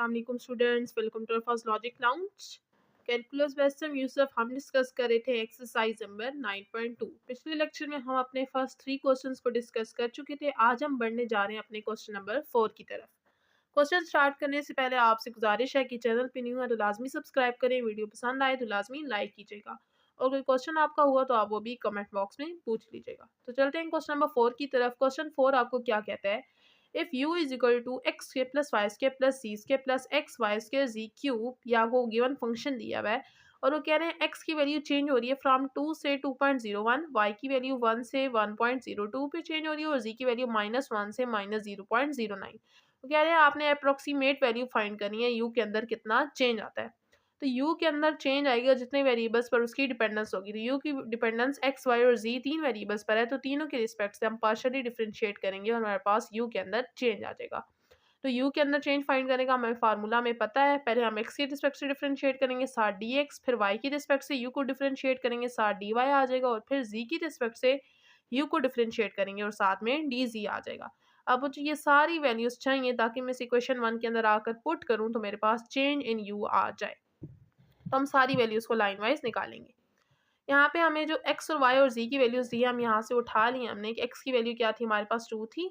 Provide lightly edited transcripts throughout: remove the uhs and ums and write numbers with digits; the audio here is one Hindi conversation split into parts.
अस्सलाम students, welcome to first logic lounge. Calculus western Yusuf हम डिस्कस कर रहे थे एक्सरसाइज नंबर 9.2। पिछले लेक्चर में हम अपने फर्स्ट 3 क्वेश्चंस को डिस्कस कर चुके थे। आज हम बढ़ने जा रहे हैं अपने क्वेश्चन नंबर 4 की तरफ। क्वेश्चन स्टार्ट करने से पहले आपसे गुजारिश है कि चैनल पे न्यू है तो लाजमी सब्सक्राइब करें, वीडियो पसंद आए तो लाजमी लाइक कीजिएगा और कोई क्वेश्चन आपका हुआ तो आप वो भी कमेंट बॉक्स में पूछ लीजिएगा। तो चलते हैं क्वेश्चन नंबर 4 की तरफ। क्वेश्चन 4 आपको क्या कहता है, if u is equal to x square plus y square plus c square plus x y square g cube, या वो गिवन फंक्शन दिया हुआ है और वो कह रहे हैं x की वैल्यू चेंज हो रही है फ्रॉम 2 से 2.01, y की वैल्यू 1 से 1.02 पे चेंज हो रही है और z की वैल्यू -1 से -0.09। वो कह रहे हैं आपने अप्रोक्सीमेट वैल्यू फाइंड करनी है u के अंदर कितना चेंज आता है। तो u के अंदर चेंज आएगा जितने वेरिएबल्स पर उसकी डिपेंडेंस होगी। तो u की डिपेंडेंस x, y और z 3 वेरिएबल्स पर है, तो तीनों के रिस्पेक्ट से हम पार्शियली डिफरेंशिएट करेंगे और हमारे पास u के अंदर चेंज आ जाएगा। तो u के अंदर चेंज फाइंड करने का हमें फार्मूला में पता है। पहले हम x के रिस्पेक्ट से डिफरेंशिएट करेंगे साथ dx, फिर y की रिस्पेक्ट से u को डिफरेंशिएट करेंगे साथ dy आ जाएगा और फिर z की रिस्पेक्ट से u को डिफरेंशिएट करेंगे और साथ में dz आ जाएगा। अब मुझे ये सारी वैल्यूज चाहिए ताकि मैं इस इक्वेशन 1 के अंदर आकर पुट करूँ तो मेरे पास चेंज इन u आ जाए। तो हम सारी वैल्यूज़ को लाइन वाइज निकालेंगे। यहाँ पे हमें जो x और y और z की वैल्यूज़ दी है हम यहाँ से उठा ली हमने कि x की वैल्यू क्या थी हमारे पास 2 थी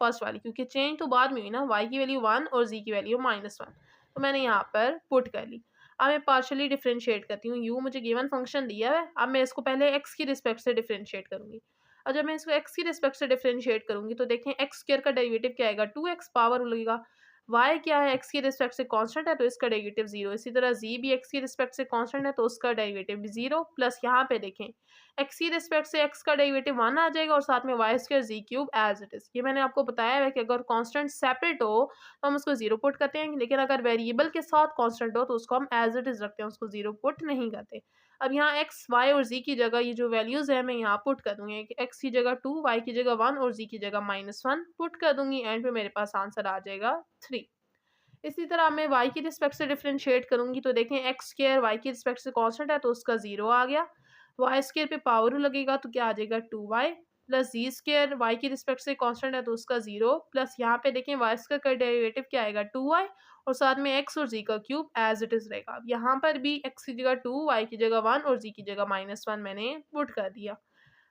फर्स्ट वाली, क्योंकि चेंज तो बाद में हुई ना, y की वैल्यू 1 और z की वैल्यू -1, तो मैंने यहाँ पर पुट कर ली। अब मैं पार्शियली डिफरेंशिएट करती हूँ, u मुझे गिवन फंक्शन दिया है। अब मैं इसको पहले x की रिस्पेक्ट से डिफरेंशिएट करूँगी और जब मैं इसको x की रिस्पेक्ट से डिफरेंशिएट करूँगी तो देखें एक्स स्क्वायर का डेरिवेटिव क्या आएगा, 2x पावर लगेगा। y क्या है, x की रिस्पेक्ट से कांस्टेंट है तो इसका डेरिवेटिव 0। इसी तरह z भी x की रिस्पेक्ट से कांस्टेंट है तो उसका डेरिवेटिव भी 0। प्लस यहाँ पे देखें x की रिस्पेक्ट से x का डेरिवेटिव 1 आ जाएगा और साथ में y square z cube as it is. ये मैंने आपको बताया है कि अगर कांस्टेंट सेपरेट हो तो हम उसको 0 पुट करते हैं, लेकिन अगर वेरिएबल के साथ कांस्टेंट हो तो उसको हम एज इट इज़ रखते हैं, उसको 0 पुट नहीं करते। अब यहाँ x, y और z की जगह ये जो वैल्यूज़ है मैं यहाँ पुट कर दूँगी। x की जगह 2, y की जगह 1 और z की जगह -1 पुट कर दूँगी। एंड पे मेरे पास आंसर आ जाएगा 3। इसी तरह मैं y की रिस्पेक्ट से डिफरेंशिएट करूँगी तो देखें एक्स स्क्वायर y की रिस्पेक्ट से कांस्टेंट है तो उसका 0 आ गया। y स्क्वायर पे पावर लगेगा तो क्या आ जाएगा 2y प्लस जी स्क्वायर y की रिस्पेक्ट से कांस्टेंट है तो उसका 0 प्लस यहाँ पे देखें y स्क्वायर का डेरिवेटिव क्या आएगा 2y और साथ में x और z का क्यूब एज इट इज़ रहेगा। अब यहाँ पर भी x की जगह 2, y की जगह 1 और z की जगह -1 मैंने पुट कर दिया।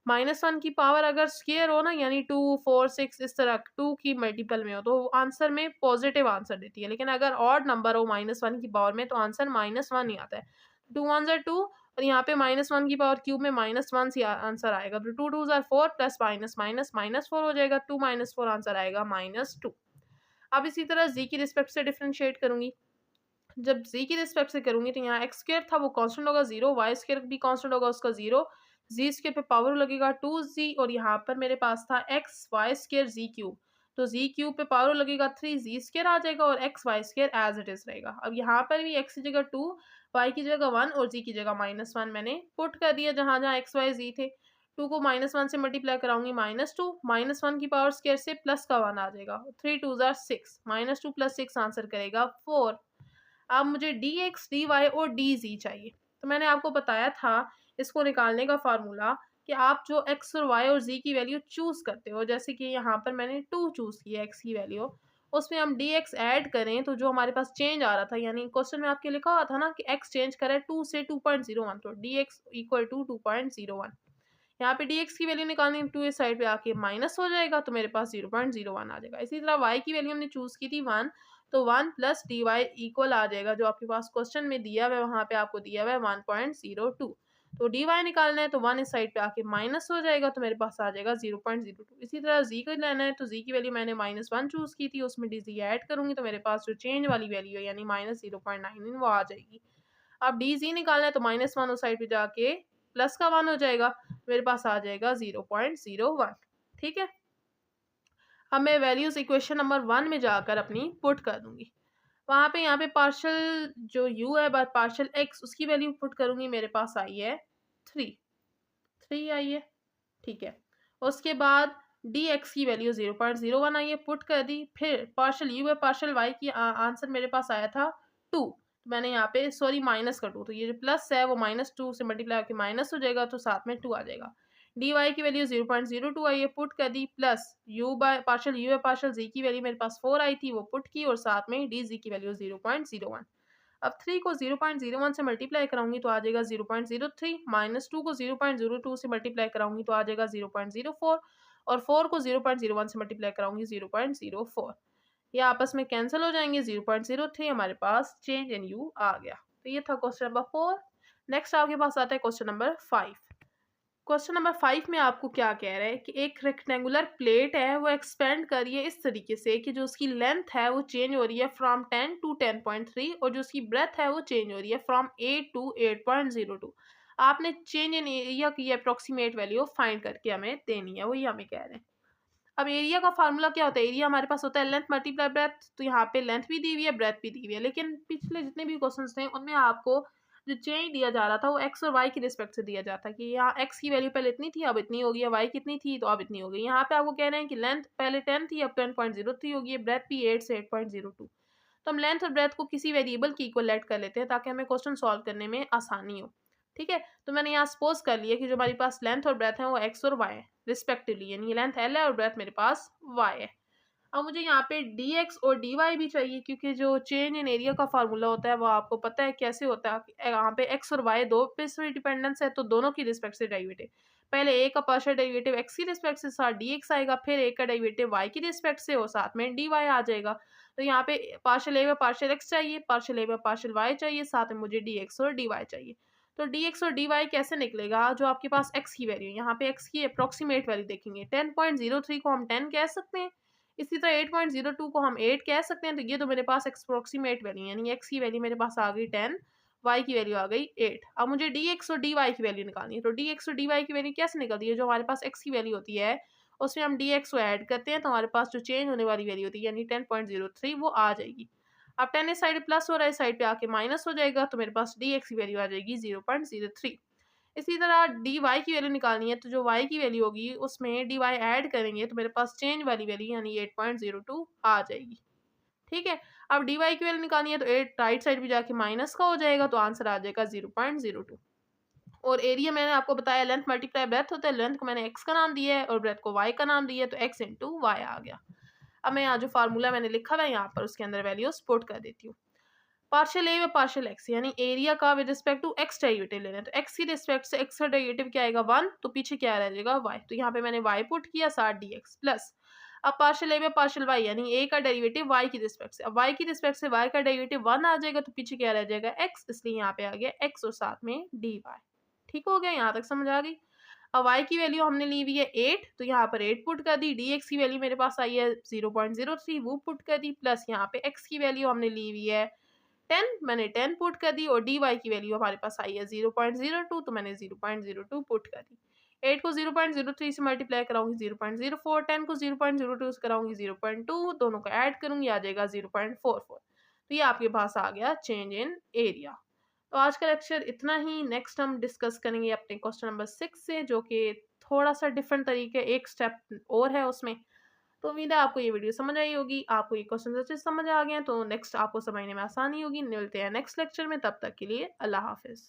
-1 की पावर अगर स्क्वायर हो ना, यानी 2, 4, 6 इस तरह 2 की मल्टीपल में हो तो आंसर में पॉजिटिव आंसर देती है, लेकिन अगर ऑड नंबर हो -1 की पावर में तो आंसर -1 ही आता है। 2 1 ज़ा 2 और यहाँ पे -1 की पावर क्यूब में -1 से आंसर आएगा तो 2 2 ज़ा 4 प्लस माइनस माइनस -4 हो जाएगा। 2 -4 आंसर आएगा -2। अब इसी तरह z की रिस्पेक्ट से डिफरेंशिएट करूंगी। जब z की रिस्पेक्ट से करूंगी तो यहाँ एक्स स्क्वायर था वो कांस्टेंट होगा 0, वाई स्क्वायर भी कांस्टेंट होगा उसका 0, जी स्क्वायर पे पावर लगेगा 2z और यहाँ पर मेरे पास था x y square g cube, तो जी क्यूब पे पावर लगेगा 3, जी स्क्वायर आ जाएगा और x y square as it is रहेगा। अब यहाँ पर भी एक्स की जगह 2, वाई की जगह 1 और जी की जगह -1 मैंने पुट कर दिया जहाँ जहाँ एक्स वाई जी थे। 2 को -1 से मल्टीप्लाई कराऊंगी -2, -1 की पावर स्क्वायर से प्लस का 1 आ जाएगा। 3 2 ज़ा 6, -2 प्लस 6 आंसर करेगा 4। अब मुझे dx, dy और dz चाहिए। तो मैंने आपको बताया था इसको निकालने का फार्मूला कि आप जो x और y और z की वैल्यू चूज़ करते हो, जैसे कि यहाँ पर मैंने 2 चूज़ की है x की वैल्यू, उसमें हम dx ऐड करें तो जो हमारे पास चेंज आ रहा था, यानी क्वेश्चन में आपके लिखा हुआ था ना कि x चेंज करे 2 से 2.01, तो dx इक्वल टू 2.01। यहाँ पे dx की वैल्यू निकालनी, 2 इस साइड पे आके माइनस हो जाएगा तो मेरे पास 0.01 आ जाएगा। इसी तरह y की वैल्यू हमने चूज़ की थी 1, तो 1 प्लस डी वाई इक्वल आ जाएगा जो आपके पास क्वेश्चन में दिया हुआ है, वहाँ पे आपको दिया हुआ है 1.02। तो डी वाई निकालना है तो 1 इस साइड पे आके माइनस हो जाएगा तो मेरे पास आ जाएगा 0.02। इसी तरह जी को लेना है तो जी की वैल्यू मैंने -1 चूज़ की थी, उसमें डी जी ऐड करूँगी तो मेरे पास जो चेंज वाली वैल्यू है यानी -0.9 वो आ जाएगी। अब डी जी निकालना है तो -1 उस साइड पे जाके प्लस का 1 हो जाएगा, मेरे पास आ जाएगा 0.01। ठीक है, अब मैं वैल्यूज़ इक्वेशन नंबर 1 में जाकर अपनी पुट कर दूँगी। वहाँ पे यहाँ पे पार्शियल जो u है बाय पार्शियल x उसकी वैल्यू पुट करूँगी, मेरे पास आई है 3 आई है। ठीक है, उसके बाद dx की वैल्यू 0.01 आई है, पुट कर दी। फिर पार्शियल u है पार्शियल y की आंसर मेरे पास आया था 2, तो मैंने यहाँ पे सॉरी माइनस का 2, तो ये जो प्लस है वो -2 से मल्टीप्लाई होकर माइनस हो जाएगा तो साथ में 2 आ जाएगा। डी वाई की वैल्यू 0.02 आई है, पुट कर दी, प्लस यू बाय पार्शियल जी की वैल्यू मेरे पास 4 आई थी, वो पुट की, और साथ में डी जी की वैल्यू 0.01। अब 3 को 0.01 से मल्टीप्लाई कराऊंगी तो आ जाएगा 0.03, माइनस 2 को 0.02 से मल्टीप्लाई कराऊंगी तो आ जाएगा 0.04, और 4 को 0.01 से मल्टीप्लाई कराऊंगी 0.04। ये आपस में कैंसिल हो जाएंगे, 0.03 हमारे पास चेंज इन यू आ गया। तो ये था क्वेश्चन नंबर 4। नेक्स्ट आपके पास आता है क्वेश्चन नंबर 5। क्वेश्चन नंबर 5 में आपको क्या कह रहा है कि एक रेक्टेंगुलर प्लेट है, वो एक्सपेंड कर रही है इस तरीके से कि जो उसकी लेंथ है वो चेंज हो रही है फ्रॉम 10 टू 10.3, और जो उसकी ब्रेथ है वो चेंज हो रही है फ्रॉम 8 टू 8.02। आपने चेंज इन एरिया की अप्रोक्सीमेट वैल्यू फाइंड करके हमें देनी है, वही हमें कह रहे हैं। अब एरिया का फार्मूला क्या होता है, एरिया हमारे पास होता है लेंथ मल्टीप्लाई ब्रेथ, तो यहाँ पे लेंथ भी दी हुई है, ब्रेथ भी दी हुई है, लेकिन पिछले जितने भी क्वेश्चंस थे उनमें आपको जो चेंज दिया जा रहा था वो एक्स और वाई की रिस्पेक्ट से दिया जाता है कि यहाँ एक्स की वैल्यू पहले इतनी थी अब इतनी हो गई है, वाई कितनी थी तो अब इतनी हो गई। यहाँ पे आपको कह रहे हैं कि लेंथ पहले 10 थी अब 10.03 हो गई है, ब्रेथ भी 8 से 8.02। तो हम लेंथ और ब्रेथ को किसी वेरिएबल की इक्वल लेट कर लेते हैं ताकि हमें क्वेश्चन सॉल्व करने में आसानी हो। ठीक है, तो मैंने यहाँ सपोज कर लिया कि जो हमारी पास लेंथ और ब्रेथ है वो एक्स और वाई है रिस्पेक्टिवली, यानी लेंथ एल है और ब्रेथ मेरे पास वाई है। अब मुझे यहाँ पे डी एक्स और डी वाई भी चाहिए, क्योंकि जो चेंज इन एरिया का फार्मूला होता है वो आपको पता है कैसे होता है। यहाँ पे एक्स और वाई दो पे से डिपेंडेंस है, तो दोनों की रिस्पेक्ट से डेरिवेटिव, पहले ए का पार्शियल डेरिवेटिव एक्स की रिस्पेक्ट से साथ डी एक्स आएगा, फिर ए का डेरिवेटिव वाई की रिस्पेक्ट से और साथ में डी वाई आ जाएगा। तो यहाँ पे पार्शियल ए में पार्शियल एक्स चाहिए, पार्शियल ए में पार्शियल वाई चाहिए, साथ में मुझे डी एक्स और डी वाई चाहिए। तो डी एक्स और डी वाई कैसे निकलेगा, जो आपके पास एक्स की वैल्यू, यहाँ पे एक्स की अप्रोक्सीमेट वैल्यू देखेंगे, 10.03 को हम 10 कह सकते हैं, इसी तरह 8.02 को हम 8 कह सकते हैं। तो ये तो मेरे पास अप्रोक्सीमेट वैल्यू, यानी एक्स की वैल्यू मेरे पास आ गई 10, वाई की वैल्यू आ गई 8। अब मुझे डी एक्स और डी वाई की वैल्यू निकालनी है, तो डी एक्स और डी वाई की वैल्यू कैसे निकलती है, जो हमारे पास एक्स की वैल्यू होती है उसमें हम डी एक्स को ऐड करते हैं, तो हमारे पास जो चेंज होने वाली वैल्यू होती है यानी 10.03 वो आ जाएगी। अब 10 इस साइड प्लस हो रहा है, इस साइड पे आके माइनस हो जाएगा, तो मेरे पास डी एक्स की वैल्यू आ जाएगी 0.03। इसी तरह डी वाई की वैल्यू निकालनी है, तो जो वाई की वैल्यू होगी उसमें डी वाई ऐड करेंगे तो मेरे पास चेंज वाली वैल्यू यानी 8.02 आ जाएगी। ठीक है, अब डी वाई की वैल्यू निकालनी है तो 8 राइट साइड भी जाके माइनस का हो जाएगा, तो आंसर आ जाएगा 0.02। और एरिया मैंने आपको बताया लेंथ मल्टीप्लाई ब्रेथ होता है, लेंथ को मैंने एक्स का नाम दिया है और ब्रेथ को वाई का नाम दिया है, तो एक्स इंटू वाई आ गया। अब मैं यहाँ जो फार्मूला मैंने लिखा हुआ है यहाँ पर उसके अंदर वैल्यूज पुट कर देती हूँ। पार्शियल ए व पार्शियल एक्स, यानी एरिया का with respect to x derivative लेना है, तो एक्स की रिस्पेक्ट से एक्स का डेरिवेटिव क्या आएगा 1, तो पीछे क्या रह जाएगा वाई, तो यहाँ पे मैंने वाई पुट किया साथ डी एक्स प्लस। अब पार्शियल ए व पार्शियल वाई, यानी ए का डेरिवेटिव वाई की रिस्पेक्ट से, अब वाई की रिस्पेक्ट से वाई का डेरिवेटिव 1 आ जाएगा, तो पीछे क्या रह जाएगा एक्स, इसलिए यहाँ पे आ गया एक्स और साथ में डी वाई। ठीक हो गया, यहाँ तक समझ आ गई। अब y की वैल्यू हमने ली हुई है 8, तो यहाँ पर 8 पुट कर दी, dx की वैल्यू मेरे पास आई है 0.03 वो पुट कर दी, प्लस यहाँ पे x की वैल्यू हमने ली हुई है 10, मैंने 10 पुट कर दी, और dy की वैल्यू हमारे पास आई है 0.02, तो मैंने 0.02 पुट कर दी। 8 को 0.03 से मल्टीप्लाई कराऊंगी 0.04, 10 को 0.02 से कराऊंगी 0.2, दोनों को ऐड करूंगी आ जाएगा 0.44। तो ये आपके पास आ गया चेंज इन एरिया। तो आज का लेक्चर इतना ही। नेक्स्ट हम डिस्कस करेंगे अपने क्वेश्चन नंबर 6 से, जो कि थोड़ा सा डिफरेंट तरीके, एक स्टेप और है उसमें। तो उम्मीद है आपको ये वीडियो समझ आई होगी, आपको ये क्वेश्चन अच्छे से समझ आ गए हैं, तो नेक्स्ट आपको समझने में आसानी होगी। मिलते हैं नेक्स्ट लेक्चर में, तब तक के लिए अल्लाह हाफिज़।